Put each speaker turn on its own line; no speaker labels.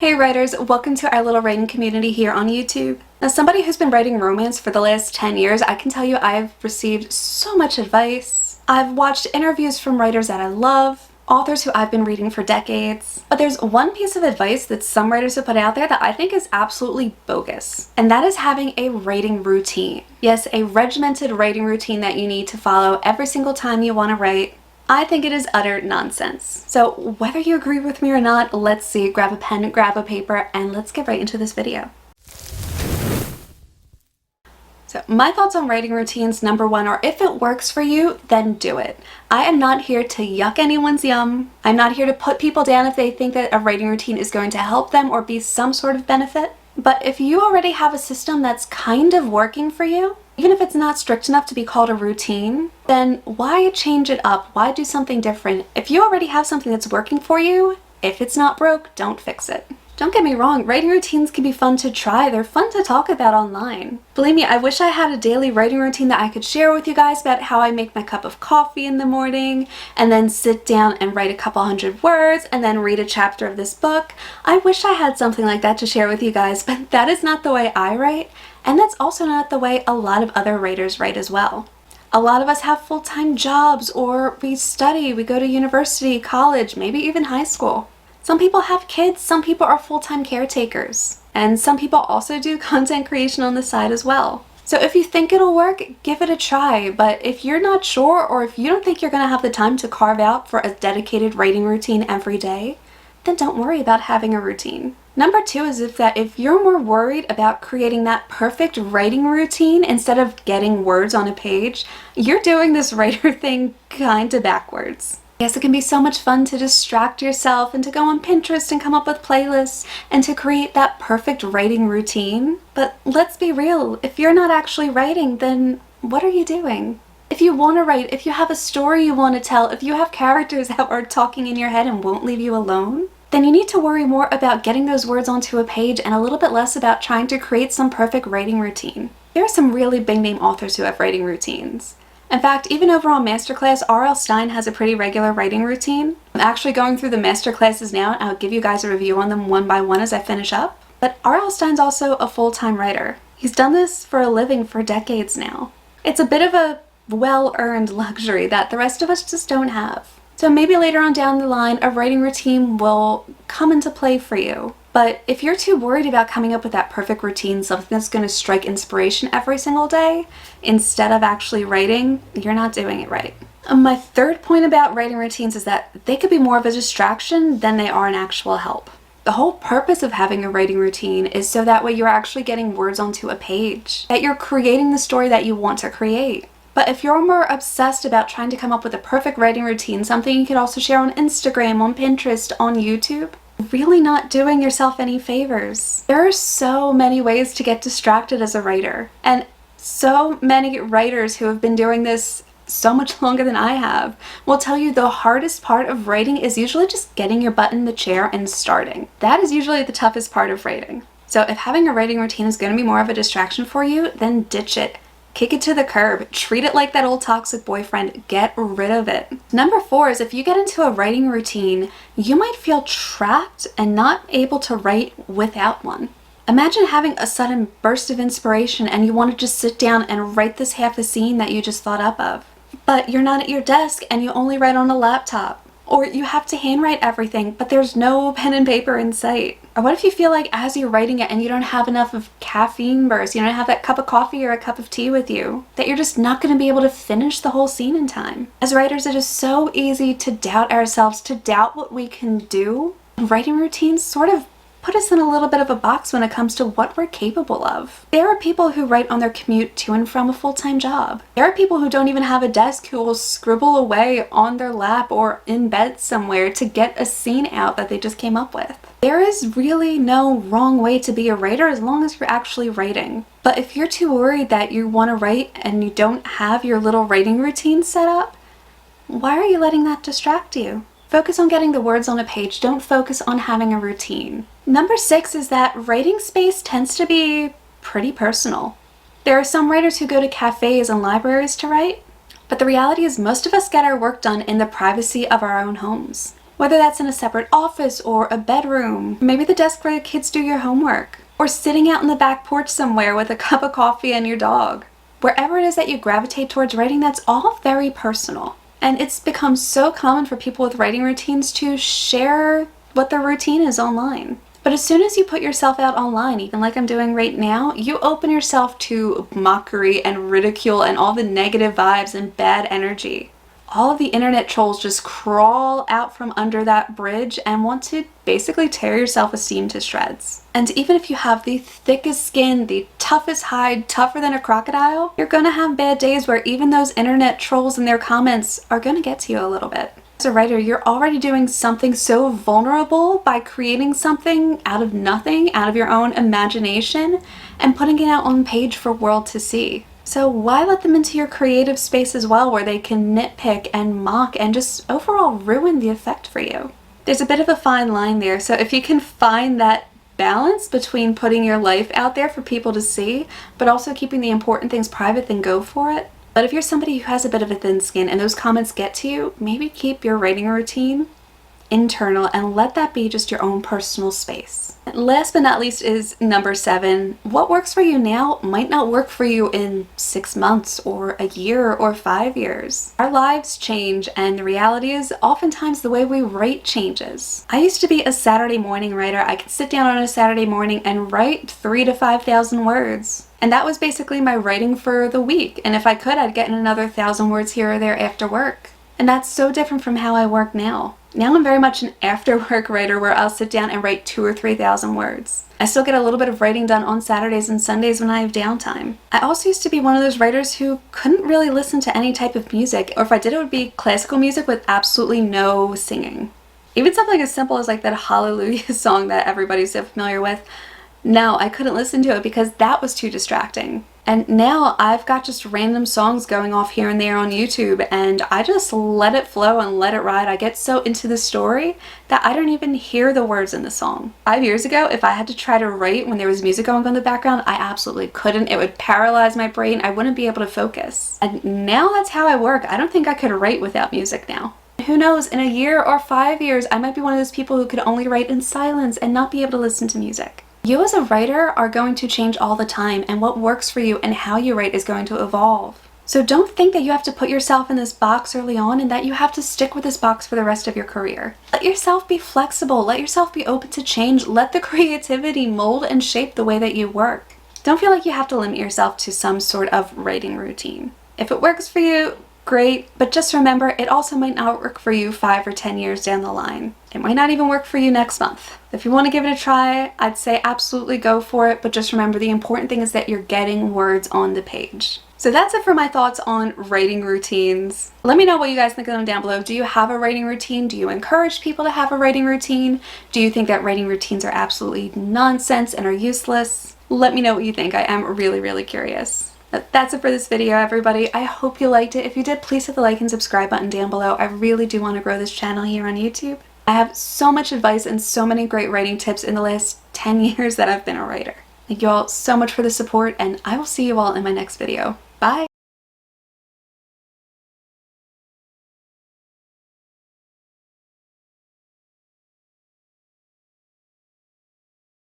Hey writers, welcome to our little writing community here on YouTube. As somebody who's been writing romance for the last 10 years, I can tell you I've received so much advice. I've watched interviews from writers that I love, authors who I've been reading for decades. But there's one piece of advice that some writers have put out there that I think is absolutely bogus, and that is having a writing routine. Yes, a regimented writing routine that you need to follow every single time you want to write. I think it is utter nonsense. So whether you agree with me or not, let's see, grab a pen, grab a paper, and let's get right into this video. So my thoughts on writing routines, number one, are if it works for you, then do it. I am not here to yuck anyone's yum. I'm not here to put people down if they think that a writing routine is going to help them or be some sort of benefit. But if you already have a system that's kind of working for you, even if it's not strict enough to be called a routine, then why change it up? Why do something different? If you already have something that's working for you, if it's not broke, don't fix it. Don't get me wrong, writing routines can be fun to try. They're fun to talk about online. Believe me, I wish I had a daily writing routine that I could share with you guys about how I make my cup of coffee in the morning and then sit down and write a couple hundred words and then read a chapter of this book. I wish I had something like that to share with you guys, but that is not the way I write, and that's also not the way a lot of other writers write as well. A lot of us have full-time jobs, or we study, we go to university, college, maybe even high school. Some people have kids, some people are full-time caretakers, and some people also do content creation on the side as well. So if you think it'll work, give it a try, but if you're not sure or if you don't think you're going to have the time to carve out for a dedicated writing routine every day, then don't worry about having a routine. Number two is if you're more worried about creating that perfect writing routine instead of getting words on a page, you're doing this writer thing kind of backwards. Yes, it can be so much fun to distract yourself and to go on Pinterest and come up with playlists and to create that perfect writing routine. But let's be real, if you're not actually writing, then what are you doing? If you want to write, if you have a story you want to tell, if you have characters that are talking in your head and won't leave you alone, then you need to worry more about getting those words onto a page and a little bit less about trying to create some perfect writing routine. There are some really big name authors who have writing routines. In fact, even over on Masterclass, R.L. Stine has a pretty regular writing routine. I'm actually going through the Masterclasses now, and I'll give you guys a review on them one by one as I finish up. But R.L. Stine's also a full-time writer. He's done this for a living for decades now. It's a bit of a well-earned luxury that the rest of us just don't have. So maybe later on down the line, a writing routine will come into play for you. But if you're too worried about coming up with that perfect routine, something that's going to strike inspiration every single day, instead of actually writing, you're not doing it right. My third point about writing routines is that they could be more of a distraction than they are an actual help. The whole purpose of having a writing routine is so that way you're actually getting words onto a page, that you're creating the story that you want to create. But if you're more obsessed about trying to come up with a perfect writing routine, something you could also share on Instagram, on Pinterest, on YouTube, really not doing yourself any favors. There are so many ways to get distracted as a writer, and so many writers who have been doing this so much longer than I have will tell you the hardest part of writing is usually just getting your butt in the chair and starting. That is usually the toughest part of writing. So if having a writing routine is going to be more of a distraction for you, then ditch it. Kick it to the curb. Treat it like that old toxic boyfriend. Get rid of it. Number four is if you get into a writing routine, you might feel trapped and not able to write without one. Imagine having a sudden burst of inspiration and you want to just sit down and write this half a scene that you just thought up of. But you're not at your desk and you only write on a laptop. Or you have to handwrite everything, but there's no pen and paper in sight. Or what if you feel like as you're writing it and you don't have enough of caffeine burst, you don't have that cup of coffee or a cup of tea with you, that you're just not going to be able to finish the whole scene in time? As writers, it is so easy to doubt ourselves, to doubt what we can do. Writing routines sort of put us in a little bit of a box when it comes to what we're capable of. There are people who write on their commute to and from a full-time job. There are people who don't even have a desk who will scribble away on their lap or in bed somewhere to get a scene out that they just came up with. There is really no wrong way to be a writer as long as you're actually writing. But if you're too worried that you want to write and you don't have your little writing routine set up, why are you letting that distract you? Focus on getting the words on a page. Don't focus on having a routine. Number six is that writing space tends to be pretty personal. There are some writers who go to cafes and libraries to write, but the reality is most of us get our work done in the privacy of our own homes. Whether that's in a separate office or a bedroom, maybe the desk where the kids do your homework, or sitting out on the back porch somewhere with a cup of coffee and your dog. Wherever it is that you gravitate towards writing, that's all very personal. And it's become so common for people with writing routines to share what their routine is online. But as soon as you put yourself out online, even like I'm doing right now, you open yourself to mockery and ridicule and all the negative vibes and bad energy. All of the internet trolls just crawl out from under that bridge and want to basically tear your self-esteem to shreds. And even if you have the thickest skin, the toughest hide, tougher than a crocodile, you're gonna have bad days where even those internet trolls and their comments are gonna get to you a little bit. As a writer, you're already doing something so vulnerable by creating something out of nothing, out of your own imagination, and putting it out on page for world to see. So why let them into your creative space as well, where they can nitpick and mock and just overall ruin the effect for you? There's a bit of a fine line there, so if you can find that balance between putting your life out there for people to see, but also keeping the important things private, then go for it. But if you're somebody who has a bit of a thin skin and those comments get to you, maybe keep your writing routine internal and let that be just your own personal space. And last but not least is number 7. What works for you now might not work for you in 6 months or a year or 5 years. Our lives change, and the reality is oftentimes the way we write changes. I used to be a Saturday morning writer. I could sit down on a Saturday morning and write 3,000 to 5,000 words. And that was basically my writing for the week. And if I could, I'd get in another 1,000 words here or there after work. And that's so different from how I work now. Now I'm very much an after-work writer where I'll sit down and write 2,000 or 3,000 words. I still get a little bit of writing done on Saturdays and Sundays when I have downtime. I also used to be one of those writers who couldn't really listen to any type of music, or if I did, it would be classical music with absolutely no singing. Even something as simple as like that Hallelujah song that everybody's so familiar with. No, I couldn't listen to it because that was too distracting. And now I've got just random songs going off here and there on YouTube, and I just let it flow and let it ride. I get so into the story that I don't even hear the words in the song. 5 years ago, if I had to try to write when there was music going on in the background, I absolutely couldn't. It would paralyze my brain. I wouldn't be able to focus. And now that's how I work. I don't think I could write without music now. Who knows, in a year or 5 years, I might be one of those people who could only write in silence and not be able to listen to music. You as a writer are going to change all the time, and what works for you and how you write is going to evolve. So don't think that you have to put yourself in this box early on and that you have to stick with this box for the rest of your career. Let yourself be flexible. Let yourself be open to change. Let the creativity mold and shape the way that you work. Don't feel like you have to limit yourself to some sort of writing routine. If it works for you, great, but just remember, it also might not work for you 5 or 10 years down the line. It might not even work for you next month. If you want to give it a try, I'd say absolutely go for it, but just remember the important thing is that you're getting words on the page. So that's it for my thoughts on writing routines. Let me know what you guys think of them down below. Do you have a writing routine? Do you encourage people to have a writing routine? Do you think that writing routines are absolutely nonsense and are useless? Let me know what you think. I am really, really curious. But that's it for this video, everybody. I hope you liked it. If you did, please hit the like and subscribe button down below. I really do want to grow this channel here on YouTube. I have so much advice and so many great writing tips in the last 10 years that I've been a writer. Thank you all so much for the support, and I will see you all in my next video. Bye!